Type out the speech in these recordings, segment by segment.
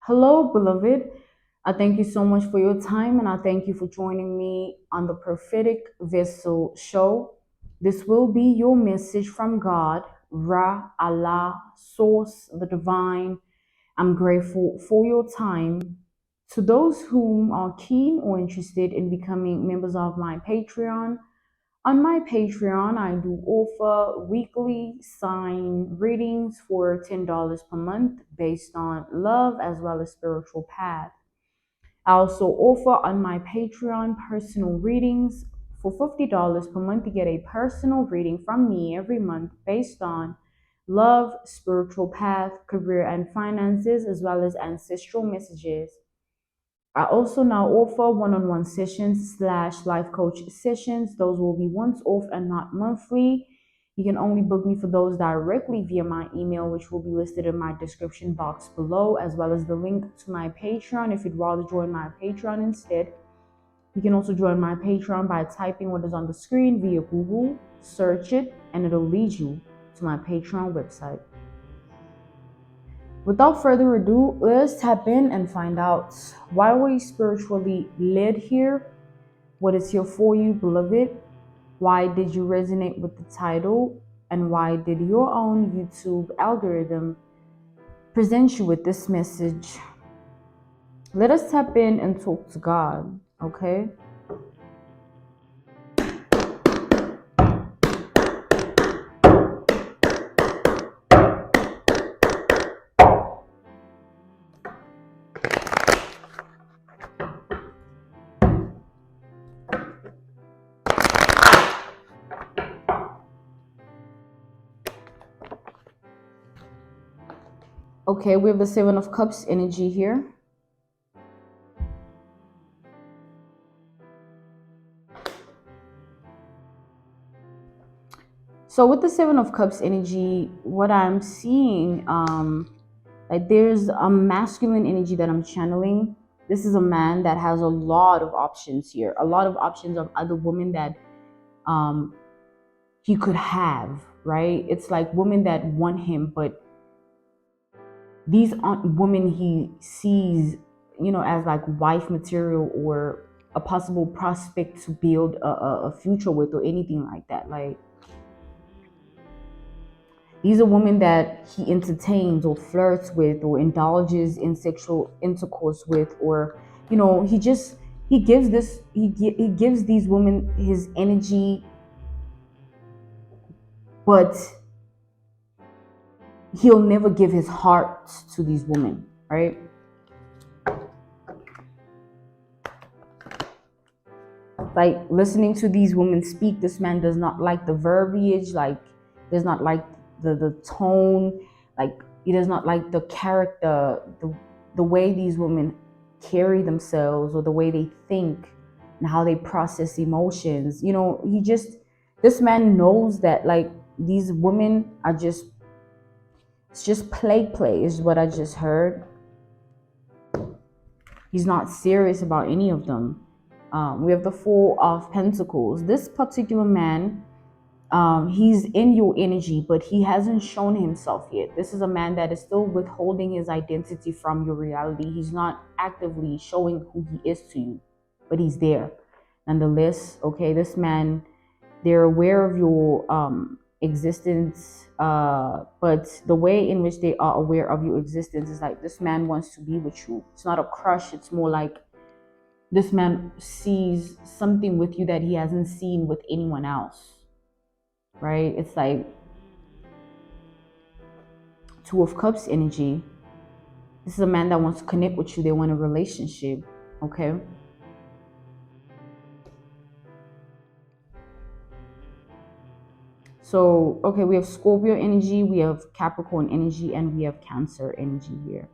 Hello, beloved. I thank you so much for your time and I thank you for joining me on the Prophetic Vessel Show. This will be your message from God, Ra, Allah, Source, the Divine. I'm grateful for your time. To those whom are keen or interested in becoming members of my Patreon, on my Patreon, I do offer weekly sign readings for $10 per month based on love as well as spiritual path. I also offer on my Patreon personal readings for $50 per month to get a personal reading from me every month based on love, spiritual path, career and finances, as well as ancestral messages. I also now offer one-on-one sessions slash life coach sessions. Those will be once off and not monthly. You can only book me for those directly via my email, which will be listed in my description box below, as well as the link to my Patreon if you'd rather join my Patreon instead. You can also join my Patreon by typing what is on the screen via Google, search it, and it'll lead you to my Patreon website. Without further ado, let's tap in and find out why were you spiritually led here? What is here for you, beloved? Why did you resonate with the title? And why did your own YouTube algorithm present you with this message? Let us tap in and talk to God, okay? Okay, we have the Seven of Cups energy here. So with the Seven of Cups energy, what I'm seeing, like there's a masculine energy that I'm channeling. This is a man that has a lot of options here, a lot of options of other women that he could have, right? It's like women that want him, but these aren't women he sees, as like wife material or a possible prospect to build a future with or anything like that. Like these are women that he entertains or flirts with or indulges in sexual intercourse with, or he gives these women his energy, but he'll never give his heart to these women, right? Like listening to these women speak, this man does not like the verbiage, like does not like the tone, like he does not like the character, the way these women carry themselves or the way they think and how they process emotions. This man knows that like these women are it's just play is what I just heard. He's not serious about any of them. We have the Four of Pentacles. This particular man, he's in your energy, but he hasn't shown himself yet. This is a man that is still withholding his identity from your reality. He's not actively showing who he is to you, but he's there nonetheless. Okay, this man, they're aware of your existence, but the way in which they are aware of your existence is like this man wants to be with you. It's not a crush, it's more like this man sees something with you that he hasn't seen with anyone else, right? It's like Two of Cups energy. This is a man that wants to connect with you. They want a relationship, okay? So, okay, we have Scorpio energy, we have Capricorn energy, and we have Cancer energy here.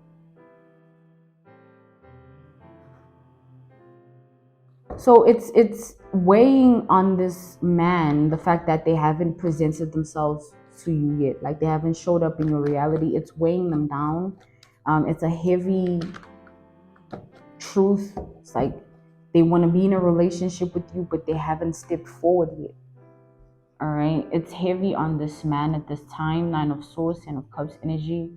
So it's weighing on this man the fact that they haven't presented themselves to you yet, like they haven't showed up in your reality. It's weighing them down. It's a heavy truth. It's like they want to be in a relationship with you, but they haven't stepped forward yet. All right, it's heavy on this man at this time. Nine of Swords, Ten of Cups energy.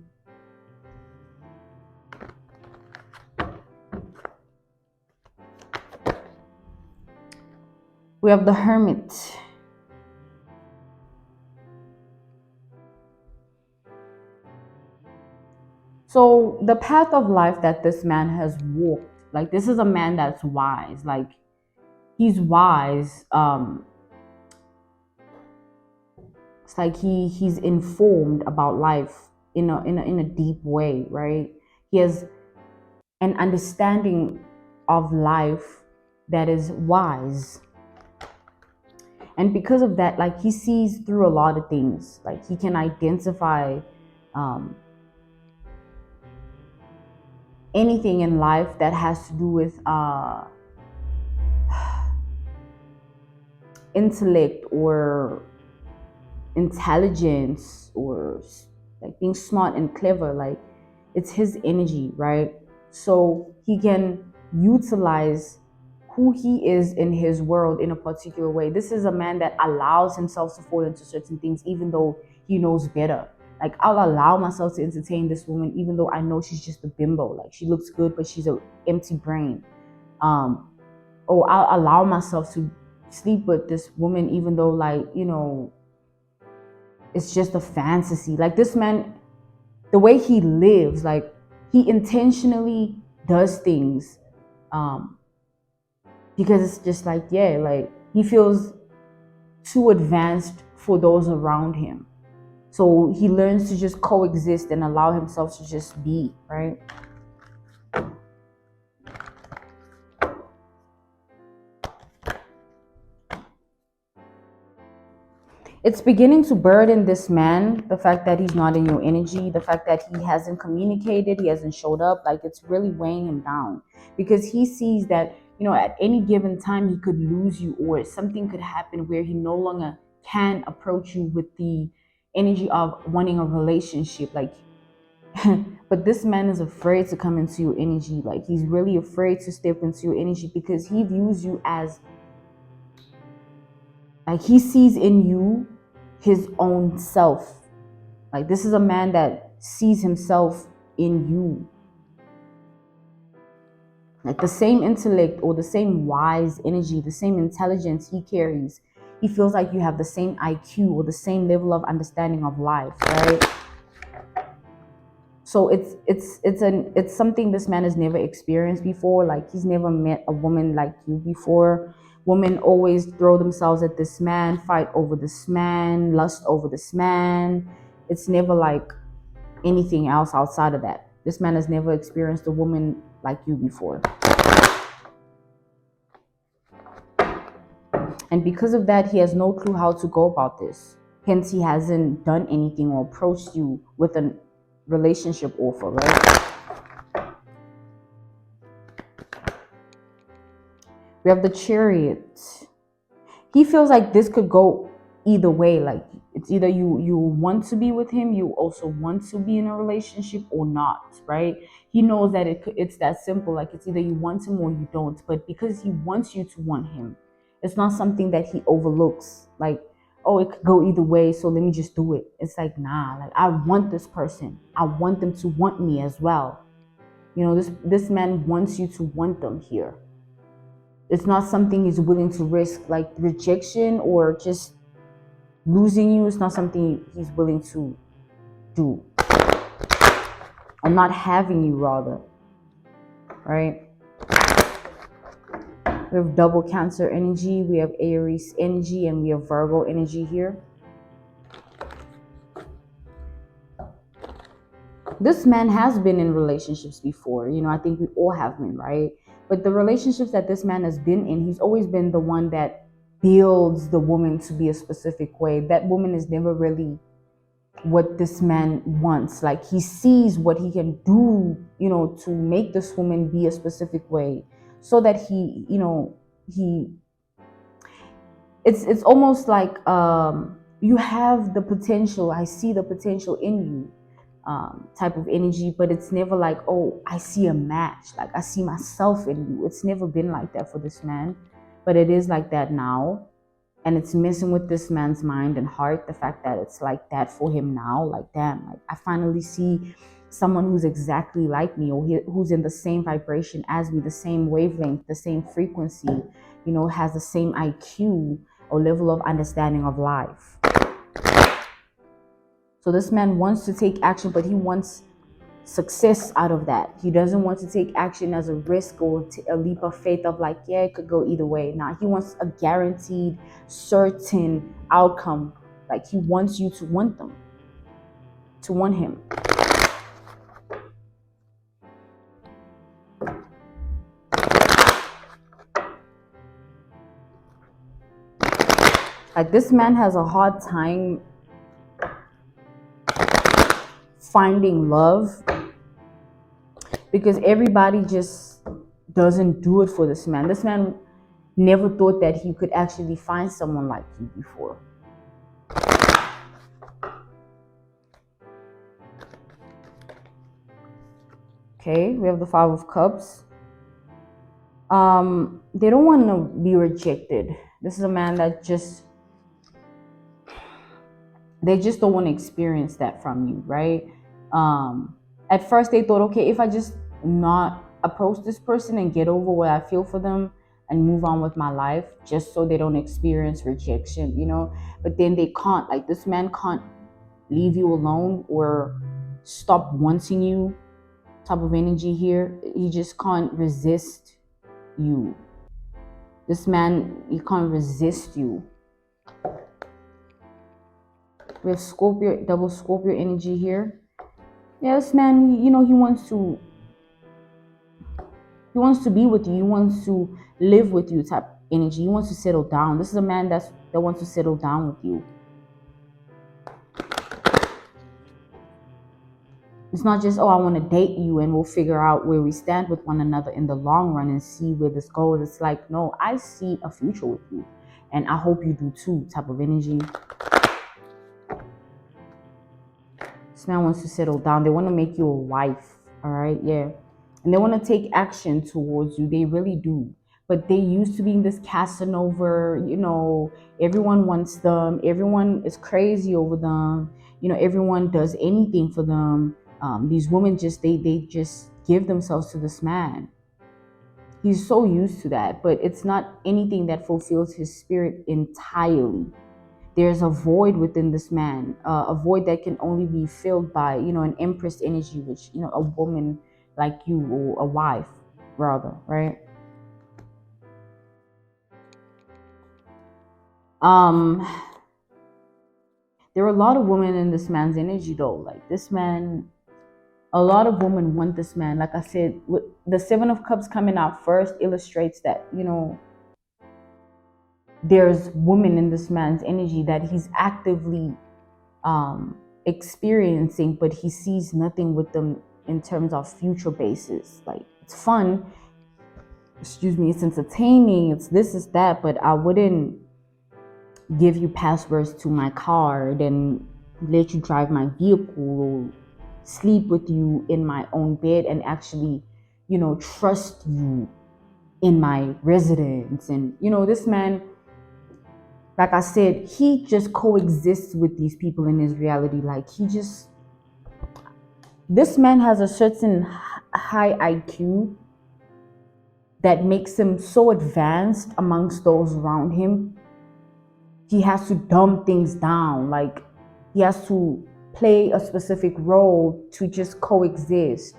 We have the Hermit. So the path of life that this man has walked, like this is a man that's wise. Like he's wise. It's like he's informed about life in a deep way, right? He has an understanding of life that is wise. And because of that, like he sees through a lot of things. Like he can identify um, anything in life that has to do with intellect or intelligence or like being smart and clever. Like it's his energy, right? So he can utilize who he is in his world in a particular way. This is a man that allows himself to fall into certain things even though he knows better. Like I'll allow myself to entertain this woman even though I know she's just a bimbo. Like she looks good but she's an empty brain. Or I'll allow myself to sleep with this woman even though, like, it's just a fantasy. Like this man, the way he lives, like he intentionally does things um because it's just like, yeah, like he feels too advanced for those around him, so he learns to just coexist and allow himself to just be, right? It's beginning to burden this man, the fact that he's not in your energy, the fact that he hasn't communicated, he hasn't showed up. Like it's really weighing him down because he sees that, at any given time he could lose you, or something could happen where he no longer can approach you with the energy of wanting a relationship. Like, but this man is afraid to come into your energy. Like he's really afraid to step into your energy because he views you as, like, he sees in you his own self. Like this is a man that sees himself in you. Like the same intellect or the same wise energy, the same intelligence he carries, he feels like you have the same IQ or the same level of understanding of life, right? So it's something this man has never experienced before. Like he's never met a woman like you before. Women always throw themselves at this man, fight over this man, lust over this man. It's never like anything else outside of that. This man has never experienced a woman like you before. And because of that, he has no clue how to go about this. Hence, he hasn't done anything or approached you with a relationship offer, right? We have the Chariot. He feels like this could go either way. Like it's either you want to be with him, you also want to be in a relationship or not, right? He knows that it's that simple. Like it's either you want him or you don't. But because he wants you to want him, it's not something that he overlooks. Like, oh, it could go either way, so let me just do it. It's like, nah, like I want this person. I want them to want me as well. This man wants you to want them here. It's not something he's willing to risk, like rejection or just losing you. It's not something he's willing to do, or not having you, rather, right? We have double Cancer energy, we have Aries energy, and we have Virgo energy here. This man has been in relationships before. I think we all have been, right? But the relationships that this man has been in, he's always been the one that builds the woman to be a specific way. That woman is never really what this man wants. Like he sees what he can do, to make this woman be a specific way, so that he it's almost like you have the potential. I see the potential in you, type of energy, but it's never like, oh, I see a match, like I see myself in you. It's never been like that for this man, but it is like that now. And it's messing with this man's mind and heart, the fact that it's like that for him now. Like, damn, like I finally see someone who's exactly like me, or who's in the same vibration as me, the same wavelength, the same frequency, has the same IQ or level of understanding of life. So this man wants to take action, but he wants success out of that. He doesn't want to take action as a risk or a leap of faith of like, yeah, it could go either way. Now he wants a guaranteed, certain outcome. Like he wants you to want them, to want him. Like this man has a hard time finding love because everybody just doesn't do it for this man. This man never thought that he could actually find someone like you before. Okay, we have the Five of Cups. They don't want to be rejected. This is a man that they just don't want to experience that from you, right? At first they thought, okay, if I just not approach this person and get over what I feel for them and move on with my life, just so they don't experience rejection, but then they can't. Like this man can't leave you alone or stop wanting you type of energy here. He just can't resist you. This man, he can't resist you. We have Scorpio, double Scorpio energy here. Yeah, this man, he wants to be with you. He wants to live with you type energy. He wants to settle down. This is a man that wants to settle down with you. It's not just, oh, I want to date you and we'll figure out where we stand with one another in the long run and see where this goes. It's like, no, I see a future with you and I hope you do too type of energy. This man wants to settle down. They want to make you a wife. All right. Yeah. And they want to take action towards you. They really do. But they used to being this Casanova, everyone wants them. Everyone is crazy over them. Everyone does anything for them. These women they just give themselves to this man. He's so used to that, but it's not anything that fulfills his spirit entirely. There's a void within this man, a void that can only be filled by, an empress energy, which, a woman like you, or a wife rather, right? There are a lot of women in this man's energy though. Like this man, a lot of women want this man. Like I said, with the Seven of Cups coming out first illustrates that, there's women in this man's energy that he's actively experiencing, but he sees nothing with them in terms of future basis. Like it's fun, it's entertaining, it's this, is that, but I wouldn't give you passwords to my car, then let you drive my vehicle, or sleep with you in my own bed and actually, trust you in my residence. And, this man, like I said, he just coexists with these people in his reality. Like this man has a certain high IQ that makes him so advanced amongst those around him. He has to dumb things down. Like he has to play a specific role to just coexist.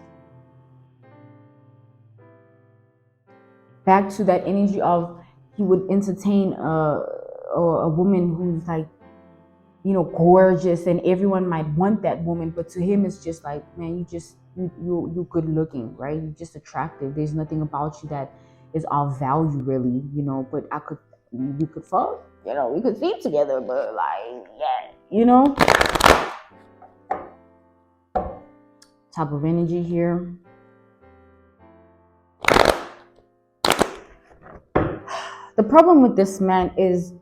Back to that energy of he would entertain a woman who's like, gorgeous, and everyone might want that woman, but to him it's just like, man, you're good looking, right? You're just attractive. There's nothing about you that is of value, really, but we could fuck, we could sleep together, but like, yeah, type of energy here. The problem with this man is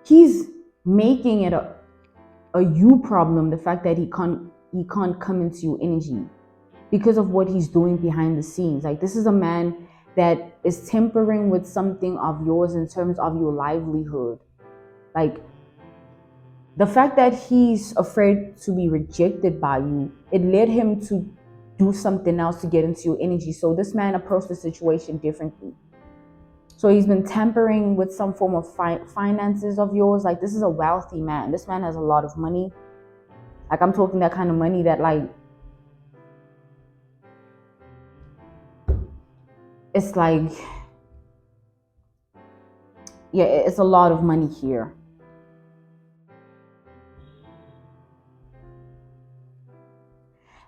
he's making it a you problem, the fact that he can't come into your energy because of what he's doing behind the scenes. Like this is a man that is tampering with something of yours in terms of your livelihood. Like The fact that he's afraid to be rejected by you, it led him to do something else to get into your energy. So this man approached the situation differently. So he's been tampering with some form of finances of yours. Like, this is a wealthy man. This man has a lot of money. Like, I'm talking that kind of money that, like, it's like, yeah, it's a lot of money here.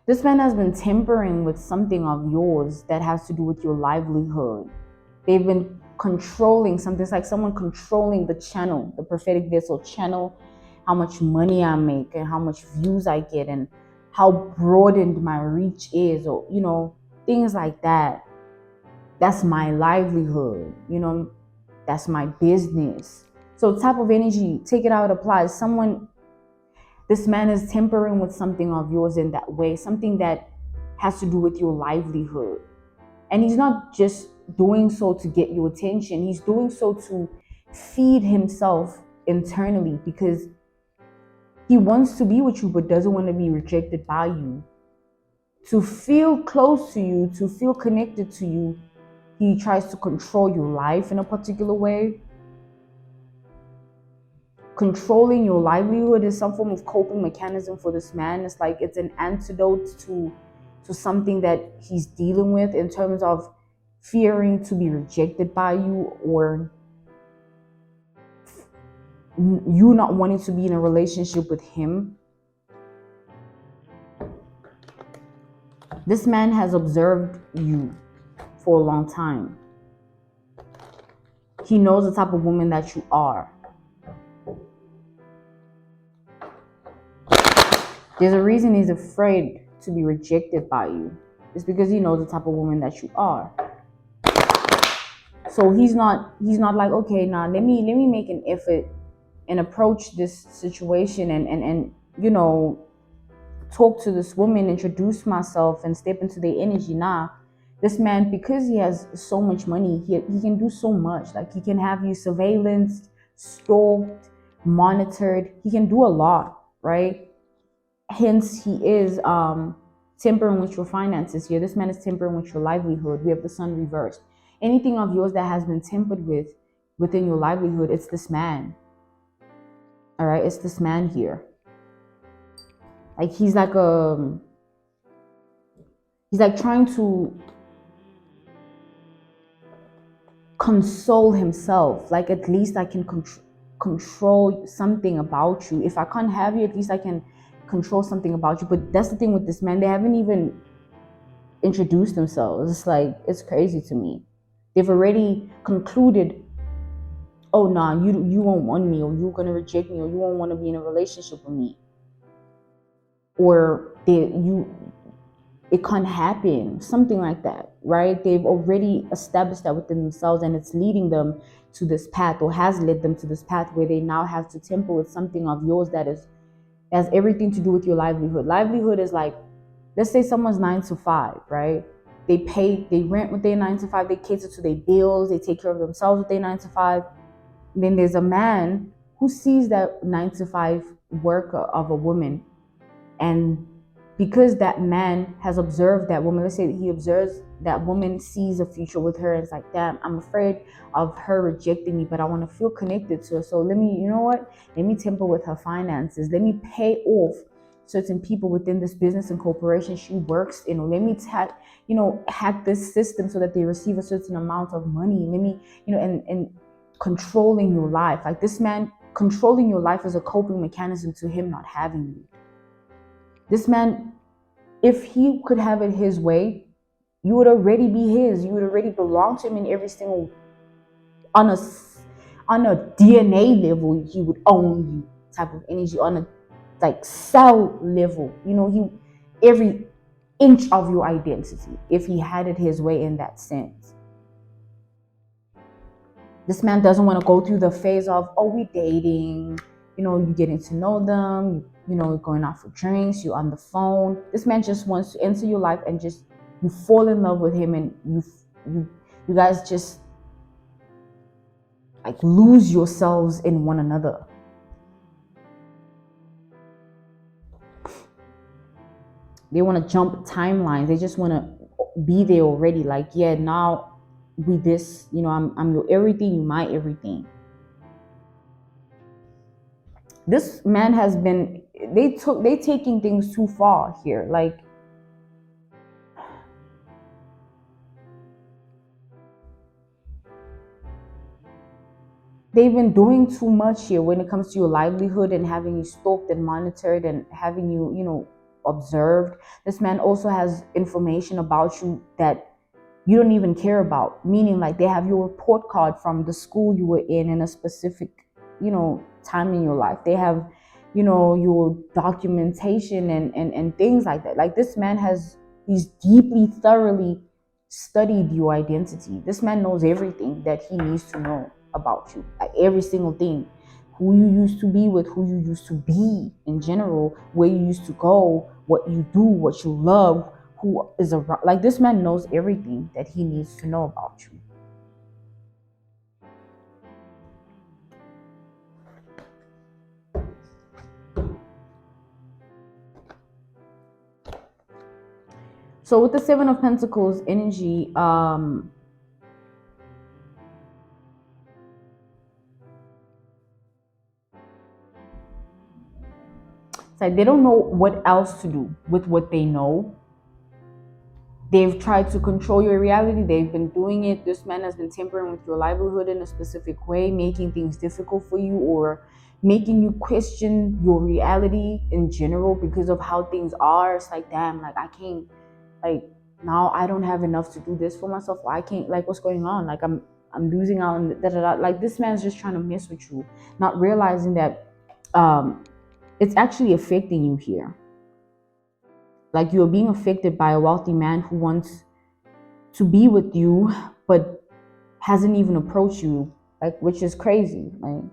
This man has been tampering with something of yours that has to do with your livelihood. They've been controlling something. It's like someone controlling the channel, the prophetic vessel channel, how much money I make and how much views I get and how broadened my reach is, or, you know, things like that. That's my livelihood, you know, that's my business. So type of energy, take it how it applies. This man is tampering with something of yours in that way, something that has to do with your livelihood. And he's not just doing so to get your attention. He's doing so to feed himself internally, because he wants to be with you but doesn't want to be rejected by you. To feel close to you, to feel connected to you, he tries to control your life in a particular way. Controlling your livelihood is some form of coping mechanism for this man. It's like it's an antidote to something that he's dealing with in terms of fearing to be rejected by you, or you not wanting to be in a relationship with him. This man has observed you for a long time. He knows the type of woman that you are. There's a reason he's afraid to be rejected by you. It's because he knows the type of woman that you are. So he's not like, okay, now let me make an effort and approach this situation and you know, talk to this woman, introduce myself and step into their energy. Nah, this man, because he has so much money, he can do so much. Like, he can have you surveillanced, stalked, monitored. He can do a lot, right? Hence, he is tempering with your finances here. This man is tempering with your livelihood. We have the sun reversed. Anything of yours that has been tempered within your livelihood, it's this man. All right, it's this man here. Like, he's like trying to console himself. Like, at least I can control something about you. If I can't have you, at least I can control something about you. But that's the thing with this man, they haven't even introduced themselves. It's like, it's crazy to me. They've already concluded, oh nah, you won't want me, or you're gonna reject me, or you won't want to be in a relationship with me, or it can't happen, something like that, right? They've already established that within themselves, and it's leading them to this path, or has led them to this path, where they now have to temper with something of yours that has everything to do with your livelihood. Livelihood is like, let's say someone's 9 to 5, right? They rent with their 9 to 5, they cater to their bills, they take care of themselves with their 9 to 5. And then there's a man who sees that 9 to 5 work of a woman, and because that man has observed that woman, let's say he observes that woman, sees a future with her, and it's like, damn, I'm afraid of her rejecting me, but I want to feel connected to her. So let me, you know what? Let me temper with her finances. Let me pay off certain people within this business and corporation she works in. Or let me hack this system so that they receive a certain amount of money. Let me, and controlling your life. Like, this man controlling your life is a coping mechanism to him not having you. This man, if he could have it his way, you would already be his. You would already belong to him in every single, on a DNA level, he would own you type of energy. On a cell level, every inch of your identity, if he had it his way in that sense. This man doesn't want to go through the phase of, oh, we're dating, you getting to know them, going out for drinks, you on the phone. This man just wants to enter your life and just, you fall in love with him, and you guys just lose yourselves in one another. They want to jump timelines. They just want to be there already. Like, yeah, now we this, I'm your everything, you my everything. This man has been, they taking things too far here. Like, they've been doing too much here when it comes to your livelihood and having you stalked and monitored and having you, observed. This man also has information about you that you don't even care about, meaning like they have your report card from the school you were in a specific, time in your life. They have, your documentation and things like that. Like, this man he's deeply, thoroughly studied your identity. This man knows everything that he needs to know about you, like every single thing. Who you used to be with, who you used to be in general, where you used to go, what you do, what you love, who is around. Like, this man knows everything that he needs to know about you. So with the Seven of Pentacles energy, it's like they don't know what else to do with what they know. They've tried to control your reality. They've been doing it. This man has been tampering with your livelihood in a specific way, making things difficult for you or making you question your reality in general because of how things are. It's like, damn, like I can't, like, now I don't have enough to do this for myself. I can't, like, what's going on? Like, I'm losing out on da da da. Like, this man's just trying to mess with you, not realizing that it's actually affecting you here. Like, you're being affected by a wealthy man who wants to be with you, but hasn't even approached you, like, which is crazy. Like,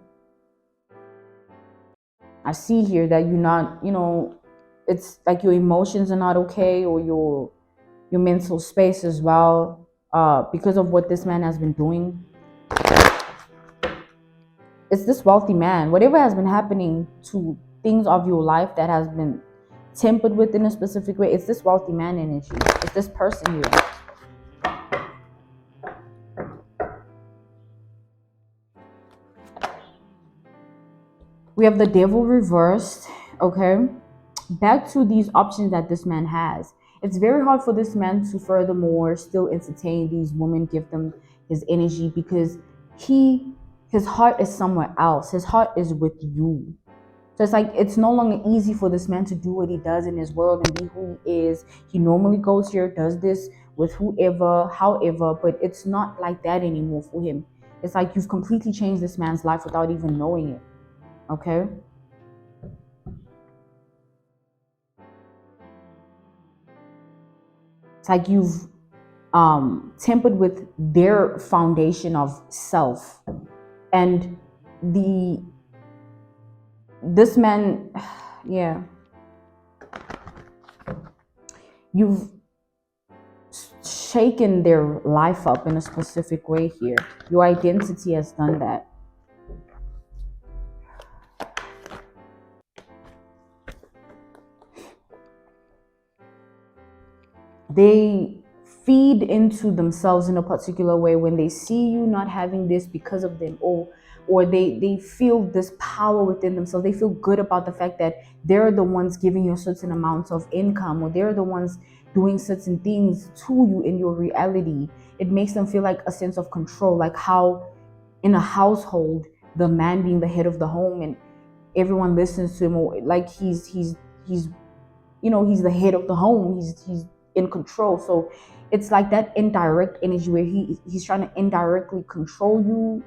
I see here that you're not, it's like your emotions are not okay, or your mental space as well, because of what this man has been doing. It's this wealthy man. Whatever has been happening to things of your life that has been tempered with in a specific way, it's this wealthy man energy. It's this person here. We have the devil reversed, okay? Back to these options that this man has. It's very hard for this man to furthermore still entertain these women, give them his energy, because his heart is somewhere else. His heart is with you. So it's like it's no longer easy for this man to do what he does in his world and be who he is. He normally goes here, does this with whoever, however, but it's not like that anymore for him. It's like you've completely changed this man's life without even knowing it. Okay? It's like you've tempered with their foundation of self. And this man, yeah, you've shaken their life up in a specific way here. Your identity has done that. They feed into themselves in a particular way when they see you not having this because of them, or they feel this power within themselves. They feel good about the fact that they're the ones giving you certain amounts of income, or they're the ones doing certain things to you in your reality. It makes them feel like a sense of control, like how in a household the man being the head of the home and everyone listens to him, or like he's he's the head of the home. He's in control. So it's like that indirect energy where he's trying to indirectly control you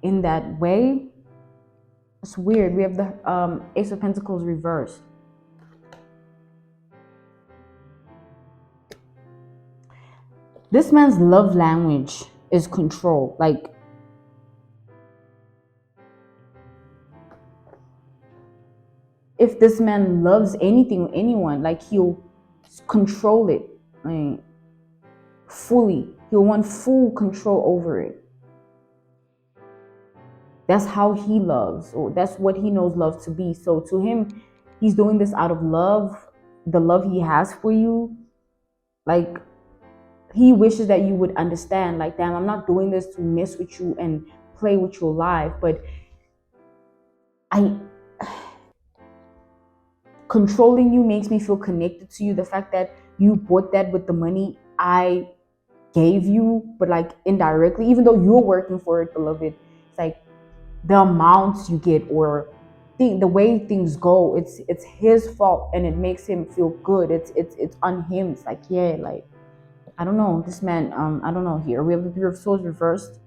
in that way. It's weird. We have the Ace of Pentacles reversed. This man's love language is control. Like, if this man loves anything or anyone, like, he'll control it, like, fully. He'll want full control over it. That's how he loves, or that's what he knows love to be. So to him, he's doing this out of love the love he has for you, like he wishes that you would understand, like, damn, I'm not doing this to mess with you and play with your life, but I controlling you makes me feel connected to you. The fact that you bought that with the money I gave you, but like indirectly, even though you're working for it, beloved, it's like the amounts you get, or the way things go, it's his fault, and it makes him feel good. It's on him. It's like, yeah, like, I don't know, this man, I don't know. Here we have the Three of Swords reversed.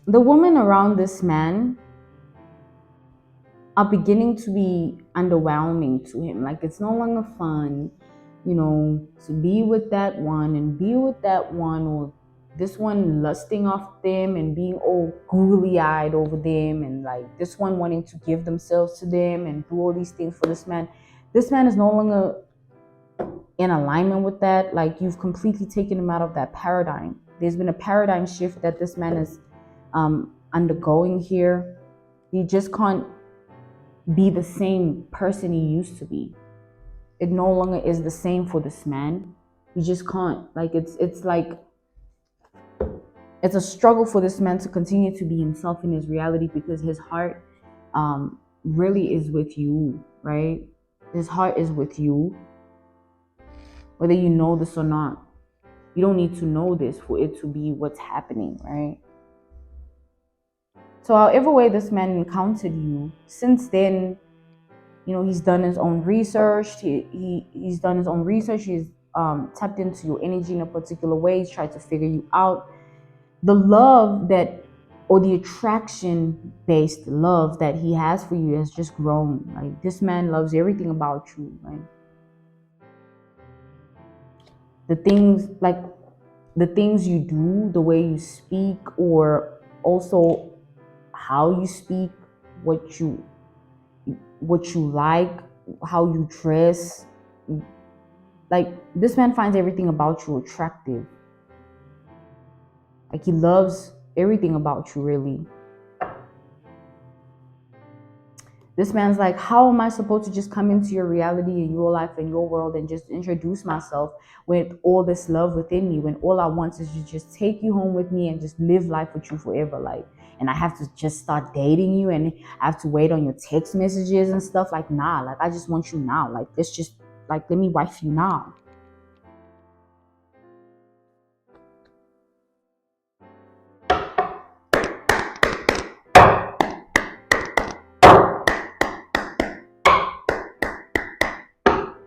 The women around this man are beginning to be underwhelming to him. Like, it's no longer fun, to be with that one and be with that one, or this one lusting off them and being all googly eyed over them, and like this one wanting to give themselves to them and do all these things for this man. This man is no longer in alignment with that. Like, you've completely taken him out of that paradigm. There's been a paradigm shift that this man is undergoing here. He just can't be the same person he used to be. It no longer is the same for this man. He just can't. Like, it's like it's a struggle for this man to continue to be himself in his reality, because his heart really is with you, right? His heart is with you, whether you know this or not. You don't need to know this for it to be what's happening, right? So however way this man encountered you, since then, he's done his own research. He's done his own research. He's tapped into your energy in a particular way. He's tried to figure you out. The love that, or the attraction-based love that he has for you has just grown. Like, this man loves everything about you, right? The things you do, the way you speak, or also how you speak, what you like, how you dress. Like, this man finds everything about you attractive. Like, he loves everything about you, really. This man's like, how am I supposed to just come into your reality and your life and your world and just introduce myself with all this love within me, when all I want is to just take you home with me and just live life with you forever? Like, and I have to just start dating you, and I have to wait on your text messages and stuff. Like, nah, like, I just want you now. Like, let's just, like, let me wife you now.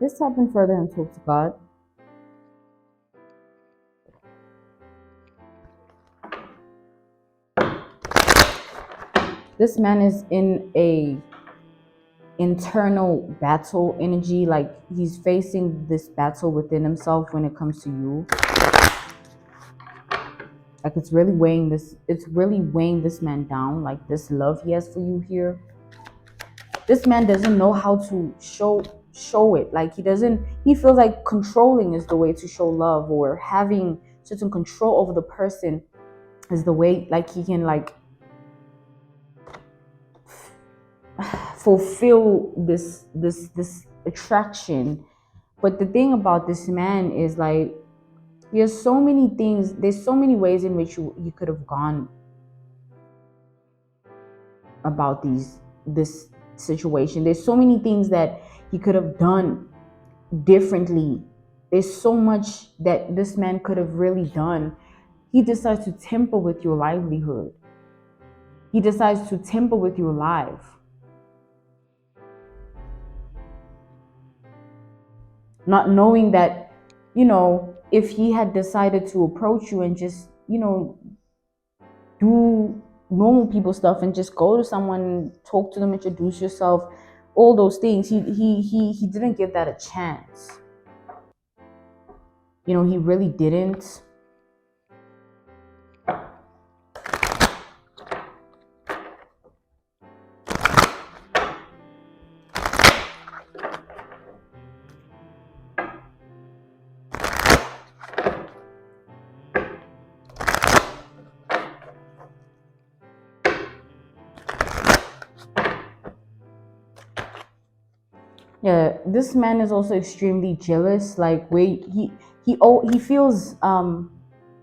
Let's tap in further and talk to God. This man is in a internal battle energy. Like, he's facing this battle within himself when it comes to you. Like, it's really weighing this man down. Like, this love he has for you here, this man doesn't know how to show it. Like, he feels like controlling is the way to show love, or having certain control over the person is the way, like, he can, like, fulfill this attraction. But the thing about this man is, like, there's so many ways in which you could have gone about this situation. There's so many things that he could have done differently. There's so much that this man could have really done. He decides to tamper with your livelihood. He decides to tamper with your life, not knowing that, if he had decided to approach you and just, do normal people stuff and just go to someone, talk to them, introduce yourself, all those things, he didn't give that a chance. He really didn't. Yeah, this man is also extremely jealous. Like where he feels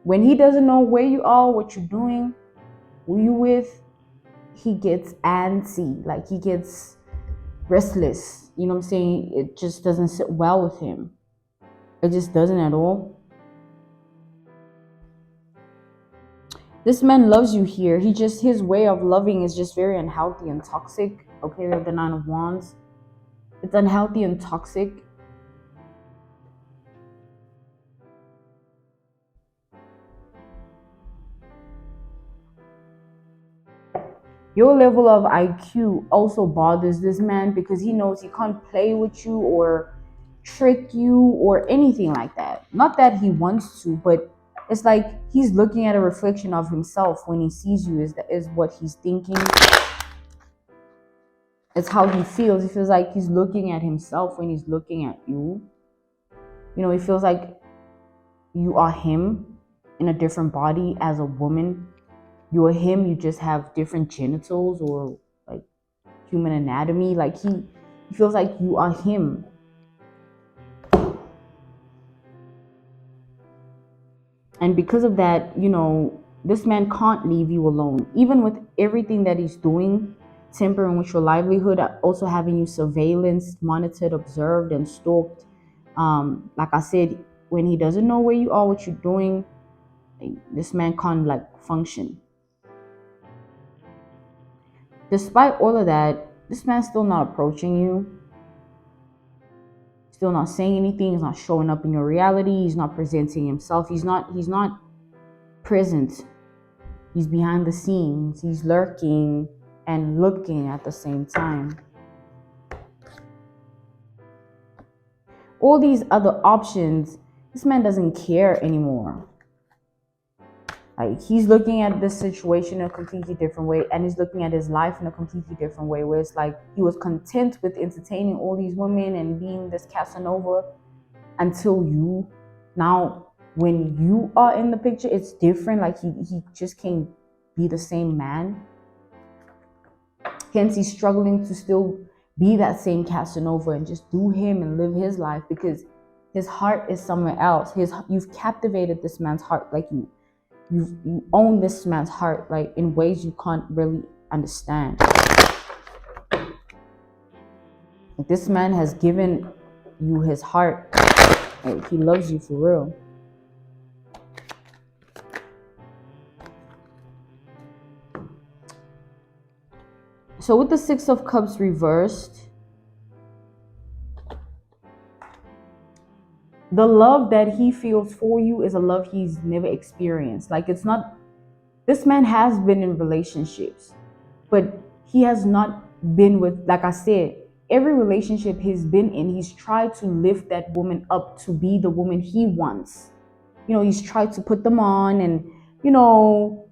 when he doesn't know where you are, what you're doing, who you with, he gets antsy. Like he gets restless. You know what I'm saying? It just doesn't sit well with him. It just doesn't at all. This man loves you here. His way of loving is just very unhealthy and toxic. Okay, we have the Nine of Wands. It's unhealthy and toxic. Your level of IQ also bothers this man because he knows he can't play with you or trick you or anything like that. Not that he wants to, but it's like he's looking at a reflection of himself when he sees you, is what he's thinking. It's how he feels. He feels like he's looking at himself when he's looking at you. You know, he feels like you are him in a different body as a woman. You are him, you just have different genitals or like human anatomy. Like he feels like you are him. And because of that, you know, this man can't leave you alone. Even with everything that he's doing, tampering with your livelihood, also having you surveillance, monitored, observed, and stalked. Like I said, when he doesn't know where you are, what you're doing, this man can't like function. Despite all of that, this man's still not approaching you, still not saying anything. He's not showing up in your reality. He's not presenting himself. He's not present. He's behind the scenes. He's lurking and looking at the same time. All these other options, this man doesn't care anymore. Like he's looking at this situation in a completely different way, and he's looking at his life in a completely different way, where it's like he was content with entertaining all these women and being this Casanova until you. Now when you are in the picture, it's different. Like he just can't be the same man. Hence he's struggling to still be that same Casanova and just do him and live his life, because his heart is somewhere else. You've captivated this man's heart. Like you own this man's heart, like in ways you can't really understand. Like, this man has given you his heart. Like, he loves you for real. So with the Six of Cups reversed, the love that he feels for you is a love he's never experienced. Like it's not, this man has been in relationships, but he has not been with, like I said, every relationship he's been in, he's tried to lift that woman up to be the woman he wants. You know, he's tried to put them on and, you know,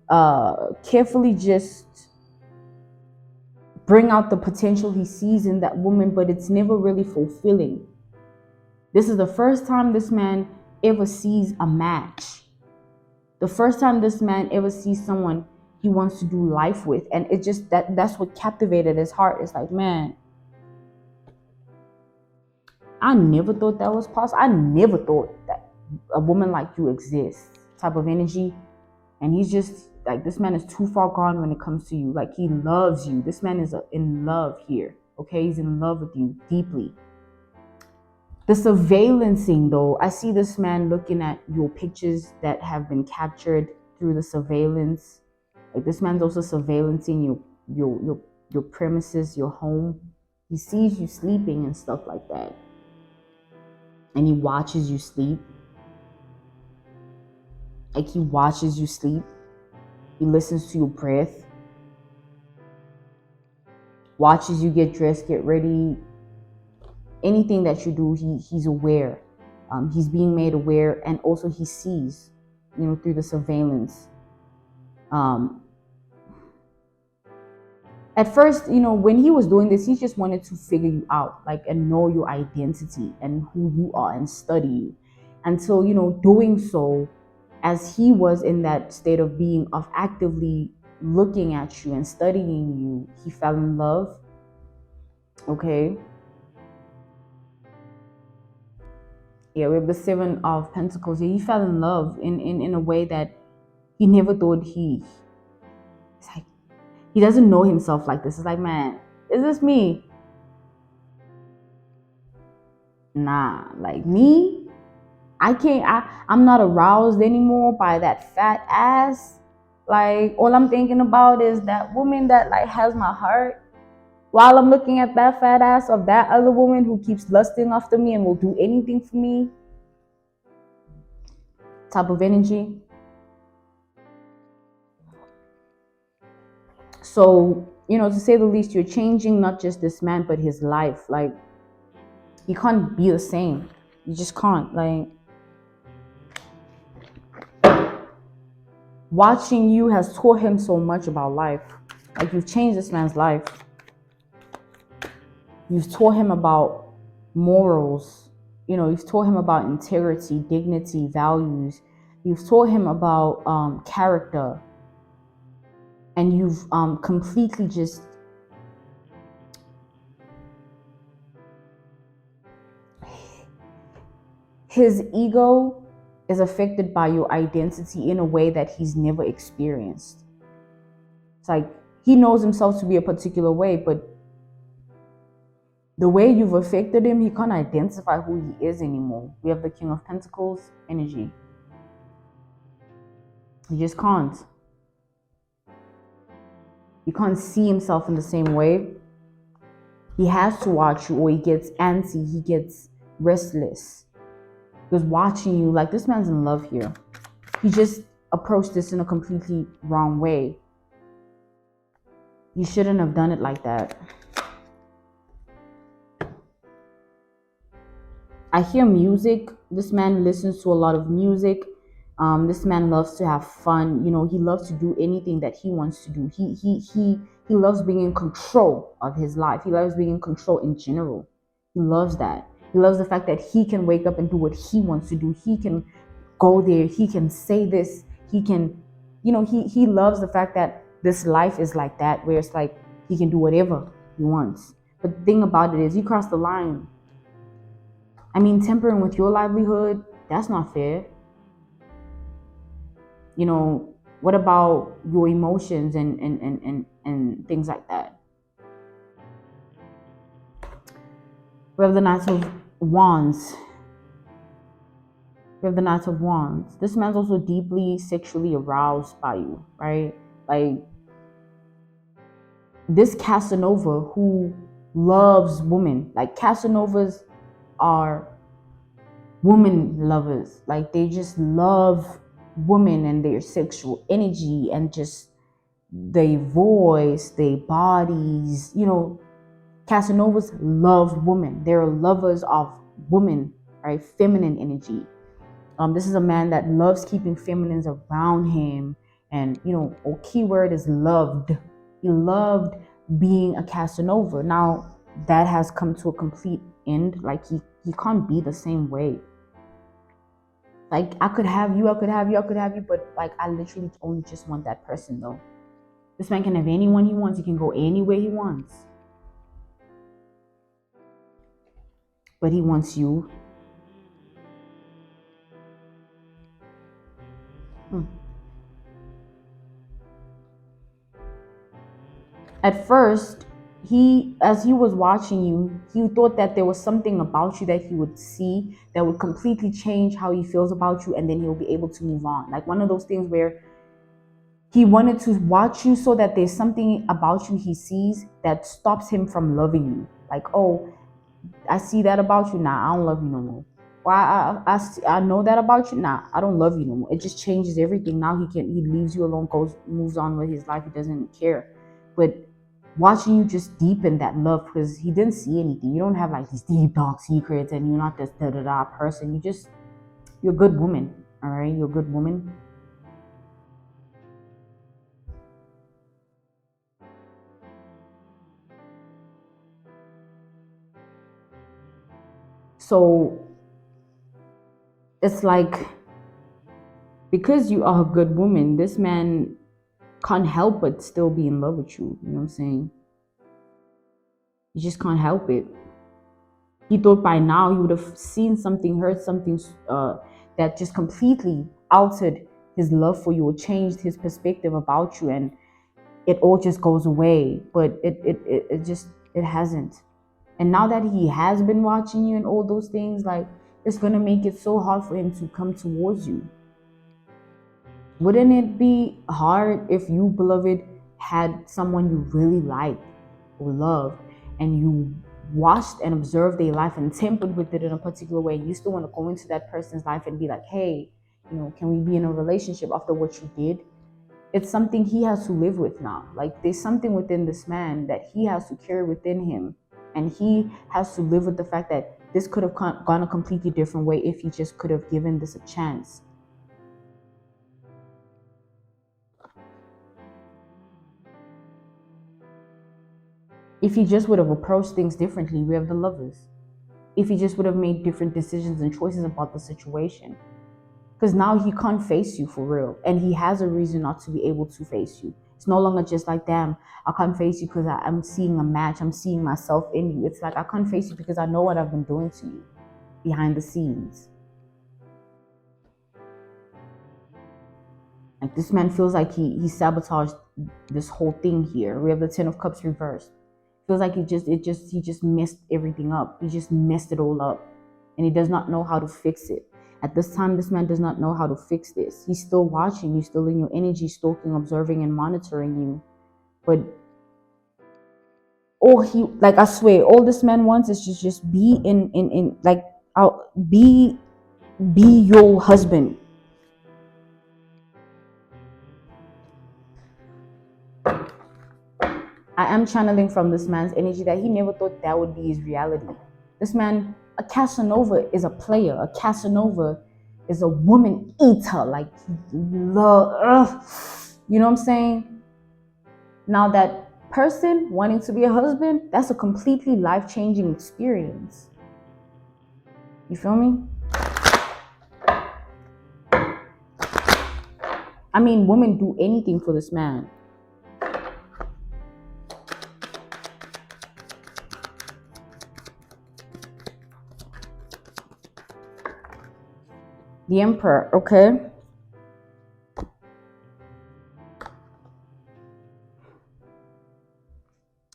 carefully just bring out the potential he sees in that woman, but it's never really fulfilling. This is the first time this man ever sees a match. The first time this man ever sees someone he wants to do life with. And it's just that's what captivated his heart. It's like, man, I never thought that was possible. I never thought that a woman like you exists, type of energy. And he's just like, this man is too far gone when it comes to you. Like he loves you. This man is in love here. Okay, he's in love with you deeply. The surveillancing, though, I see this man looking at your pictures that have been captured through the surveillance. Like this man's also surveillancing your premises, your home. He sees you sleeping and stuff like that, and he watches you sleep. Like he watches you sleep. He listens to your breath. Watches you get dressed, get ready. Anything that you do, he's aware. He's being made aware, and also he sees, you know, through the surveillance. At first, you know, when he was doing this, he just wanted to figure you out, like, and know your identity and who you are and study you. Until, you know, doing so, as he was in that state of being, of actively looking at you and studying you, he fell in love. Okay. Yeah, we have the Seven of Pentacles. Yeah, he fell in love in a way that he never thought it's like, he doesn't know himself like this. It's like, man, is this me? Nah, like me, I'm not aroused anymore by that fat ass. Like, all I'm thinking about is that woman that like has my heart, while I'm looking at that fat ass of that other woman who keeps lusting after me and will do anything for me, type of energy. So, to say the least, you're changing not just this man, but his life. Like, you can't be the same. You just can't. Like, watching you has taught him so much about life. Like, you've changed this man's life. You've taught him about morals. You've taught him about integrity, dignity, values. You've taught him about character. And you've completely just his ego is affected by your identity in a way that he's never experienced. It's like he knows himself to be a particular way, but the way you've affected him, he can't identify who he is anymore. We have the King of Pentacles energy. He just can't. He can't see himself in the same way. He has to watch you, or he gets antsy, he gets restless. Because watching you, like, this man's in love here. He just approached this in a completely wrong way. You shouldn't have done it like that. I hear music. This man listens to a lot of music. This man loves to have fun. He loves to do anything that he wants to do. He loves being in control of his life. He loves being in control in general. He loves that. He loves the fact that he can wake up and do what he wants to do. He can go there. He can say this. He can, he loves the fact that this life is like that, where it's like he can do whatever he wants. But the thing about it is, you cross the line. I mean, tampering with your livelihood, that's not fair. What about your emotions and things like that? We have the Knight of Wands. We have the Knight of Wands. This man's also deeply sexually aroused by you, right? Like, this Casanova who loves women. Like, Casanovas are woman lovers. Like, they just love women and their sexual energy and just their voice, their bodies. Casanovas love women. They're lovers of women, right? Feminine energy. This is a man that loves keeping feminines around him, and a keyword is loved. He loved being a Casanova. Now that has come to a complete end. Like, he can't be the same way. Like, I could have you, but like, I literally only just want that person though. This man can have anyone he wants. He can go anywhere he wants. But he wants you. At first, as he was watching you, he thought that there was something about you that he would see that would completely change how he feels about you, and then he'll be able to move on. Like, one of those things where he wanted to watch you so that there's something about you he sees that stops him from loving you. Like, oh, I see that about you. Nah, I don't love you no more. Well, I know that about you. Nah, I don't love you no more. It just changes everything. Now he leaves you alone, moves on with his life. He doesn't care. But watching you just deepen that love, because he didn't see anything. You don't have like these deep dark secrets, and you're not this da-da-da person. You're a good woman. All right, you're a good woman. So it's like, because you are a good woman, this man can't help but still be in love with you. You know what I'm saying? You just can't help it. He thought by now he would have seen something, heard something that just completely altered his love for you or changed his perspective about you, and it all just goes away. But it hasn't. And now that he has been watching you and all those things, like, it's gonna make it so hard for him to come towards you. Wouldn't it be hard if you, beloved, had someone you really liked or loved, and you watched and observed their life and tempered with it in a particular way, and you still want to go into that person's life and be like, hey, can we be in a relationship after what you did? It's something he has to live with now. Like, there's something within this man that he has to carry within him, and he has to live with the fact that this could have gone a completely different way if he just could have given this a chance. If he just would have approached things differently, we have the Lovers. If he just would have made different decisions and choices about the situation. Because now he can't face you for real. And he has a reason not to be able to face you. It's no longer just like, damn, I can't face you because I'm seeing a match. I'm seeing myself in you. It's like, I can't face you because I know what I've been doing to you behind the scenes. Like, this man feels like he sabotaged this whole thing here. We have the Ten of Cups reversed. Feels like he just messed everything up. He just messed it all up, and he does not know how to fix it. At this time, this man does not know how to fix this. He's still watching you, still in your energy, stalking, observing, and monitoring you. But I swear, all this man wants is just be in like, be your husband. I am channeling from this man's energy that he never thought that would be his reality. This man, a Casanova, is a player. A Casanova is a woman eater. Like, you know what I'm saying? Now, that person wanting to be a husband, that's a completely life-changing experience. You feel me? I mean, women do anything for this man. The Emperor, okay?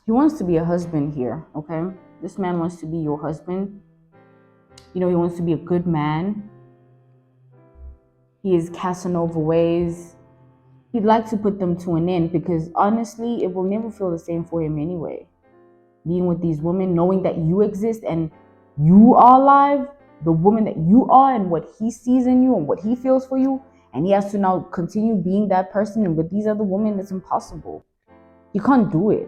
He wants to be a husband here, okay? This man wants to be your husband. He wants to be a good man. He is Casanova ways. He'd like to put them to an end because honestly, it will never feel the same for him anyway. Being with these women, knowing that you exist and you are alive, the woman that you are and what he sees in you and what he feels for you, and he has to now continue being that person and with these other women, it's impossible. You can't do it.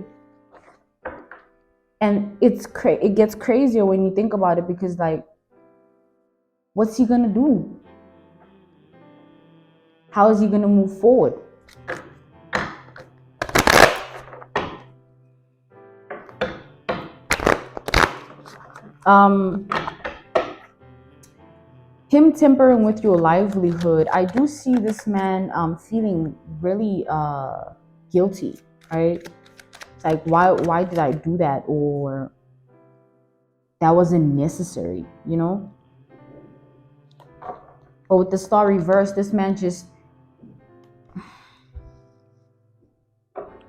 And it gets crazier when you think about it because, like, what's he gonna do? How is he gonna move forward? Him tempering with your livelihood, I do see this man feeling really guilty, right? It's like, why did I do that? Or that wasn't necessary, But with the Star reversed, this man just,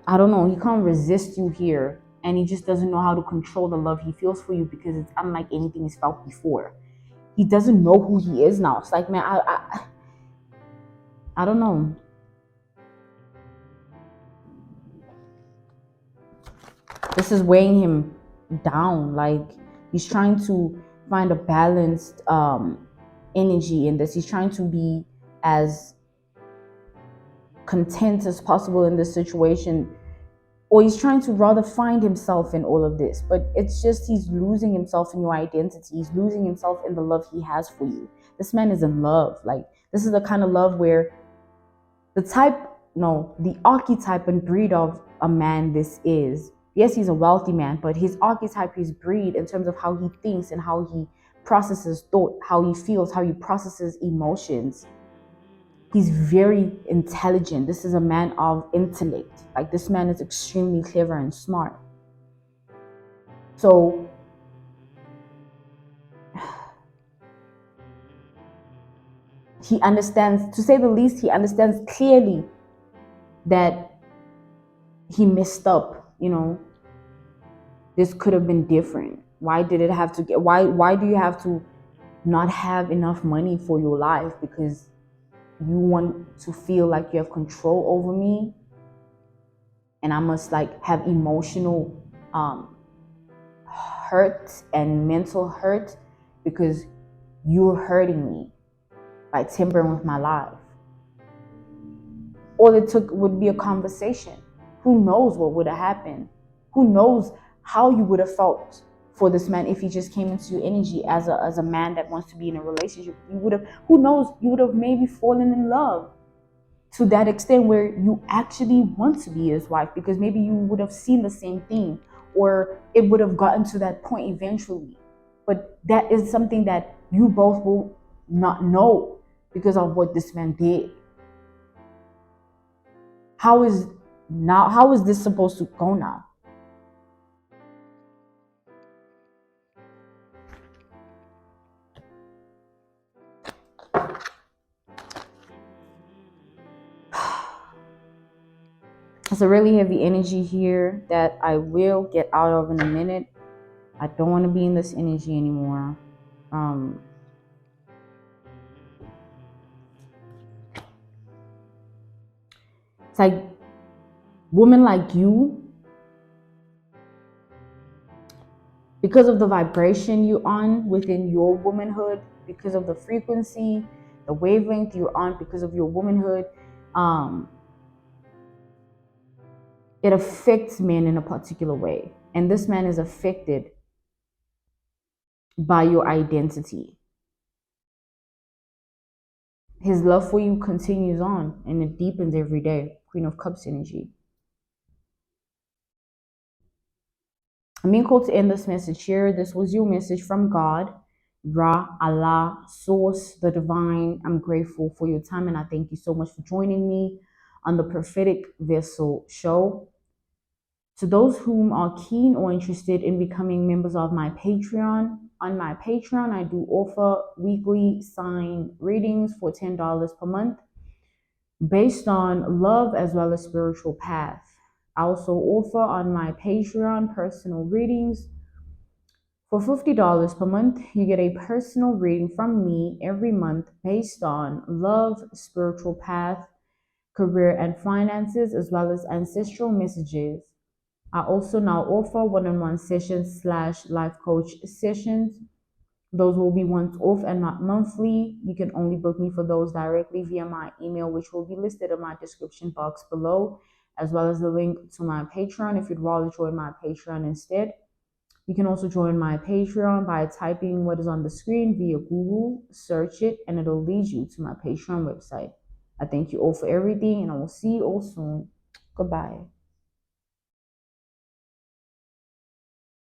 I don't know, he can't resist you here. And he just doesn't know how to control the love he feels for you because it's unlike anything he's felt before. He doesn't know who he is now. It's like, man, I don't know. This is weighing him down. Like, he's trying to find a balanced energy in this. He's trying to be as content as possible in this situation, or he's trying to rather find himself in all of this. But it's just, he's losing himself in your identity. He's losing himself in the love he has for you. This man is in love. Like, this is the kind of love where the archetype and breed of a man this is. Yes, he's a wealthy man, but his archetype, his breed, in terms of how he thinks and how he processes thought, how he feels, how he processes emotions. He's very intelligent. This is a man of intellect. Like, this man is extremely clever and smart. So he understands, to say the least, he understands clearly that he messed up. This could have been different. Why did it have to get, why do you have to not have enough money for your life because you want to feel like you have control over me, and I must like have emotional hurt and mental hurt because you're hurting me by tampering with my life. All it took would be a conversation. Who knows what would have happened? Who knows how you would have felt for this man if he just came into your energy as a man that wants to be in a relationship? You would have, who knows, you would have maybe fallen in love to that extent where you actually want to be his wife, because maybe you would have seen the same thing, or it would have gotten to that point eventually. But that is something that you both will not know because of what this man did. How is this supposed to go now? It's a really heavy energy here that I will get out of in a minute. I don't want to be in this energy anymore. It's like women like you, because of the vibration you're on within your womanhood, because of the frequency, the wavelength you're on, because of your womanhood, it affects men in a particular way. And this man is affected by your identity. His love for you continues on and it deepens every day. Queen of Cups energy. I'm being called to end this message here. This was your message from God, Ra, Allah, Source, the Divine. I'm grateful for your time and I thank you so much for joining me on the Prophetic Vessel show. To those whom are keen or interested in becoming members of my Patreon, on my Patreon, I do offer weekly sign readings for $10 per month based on love as well as spiritual path. I also offer on my Patreon personal readings for $50 per month. You get a personal reading from me every month based on love, spiritual path, career and finances, as well as ancestral messages. I also now offer one-on-one sessions / life coach sessions. Those will be once off and not monthly. You can only book me for those directly via my email, which will be listed in my description box below, as well as the link to my Patreon if you'd rather join my Patreon instead. You can also join my Patreon by typing what is on the screen via Google, search it, and it'll lead you to my Patreon website. I thank you all for everything, and I will see you all soon. Goodbye.